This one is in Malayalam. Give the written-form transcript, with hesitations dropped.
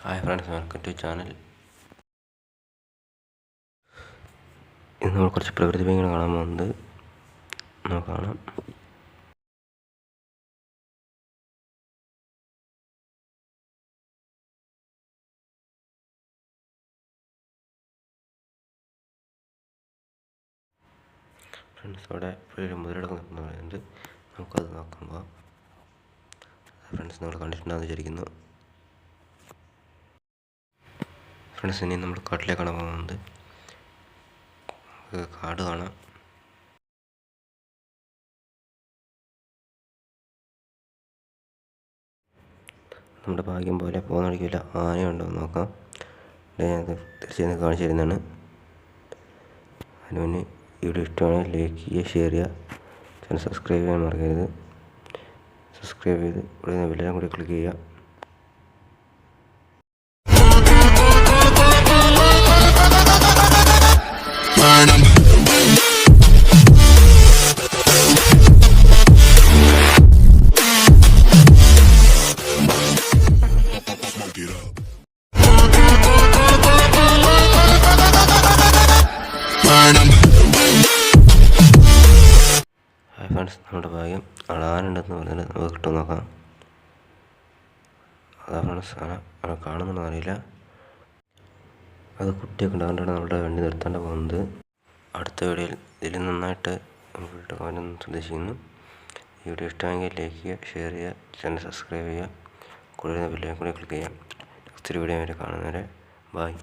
Hi friends, welcome to channel. ഇന്ന് നമ്മൾ കുറച്ച് പ്രകൃതി ഭംഗികൾ കാണാൻ പോകുന്നത് നമുക്ക് കാണാം. ഫ്രണ്ട്സ്, അവിടെ ഒരു മുതലെടുക്കാൻ പറയുന്നുണ്ട്. നമുക്കത് നോക്കുമ്പോൾ ഫ്രണ്ട്സ് നിങ്ങൾ കണ്ടിട്ടുണ്ടാകുന്ന വിചാരിക്കുന്നു. ഫ്രണ്ട്സ്, ഇനി നമ്മൾ കാട്ടിലേക്കാണ് പോകുന്നത്. കാട് കാണാം. നമ്മുടെ ഭാഗ്യം പോലെ പോകുന്ന വഴിക്കില്ല ആനയുണ്ടോ എന്ന് നോക്കാം. ഞാനത് തീർച്ചയായും കാണിച്ചു തരുന്നതാണ്. അതിന് മുന്നേ വീഡിയോ ഇഷ്ടമാണെങ്കിൽ ലൈക്ക് ചെയ്യുക, ഷെയർ ചെയ്യുക, ചാനൽ സബ്സ്ക്രൈബ് ചെയ്യാൻ മറക്കരുത്. സബ്സ്ക്രൈബ് ചെയ്ത് ഇവിടെ നിന്ന് ബെല്ലും കൂടി ക്ലിക്ക് ചെയ്യുക. ഹായ് ഫ്രണ്ട്സ്, നമ്മുടെ ഭാഗ്യം ആളുണ്ടെന്ന് പറഞ്ഞാൽ നമുക്ക് കിട്ടും നോക്കാം. അതാ ഫ്രണ്ട്സ്, ആന കാണുന്നുണ്ടോ അറിയില്ല. അത് കുട്ടിയൊക്കെ ഉണ്ടാകൊണ്ടാണ് നമ്മുടെ വണ്ടി നിർത്താണ്ട് പോകുന്നത്. അടുത്ത വീഡിയോയിൽ ഇതിൽ നന്നായിട്ട് നമുക്ക് പോകാനെന്ന് ഉദ്ദേശിക്കുന്നു. ഈ വീഡിയോ ഇഷ്ടമെങ്കിൽ ലൈക്ക് ചെയ്യുക, ഷെയർ ചെയ്യുക, ചാനൽ സബ്സ്ക്രൈബ് ചെയ്യുക, കൂടുതൽ ബെല്ലും കൂടി ക്ലിക്ക് ചെയ്യാം. നെക്സ്റ്റ് വീഡിയോ വരെ കാണുന്നവരെ ബൈ.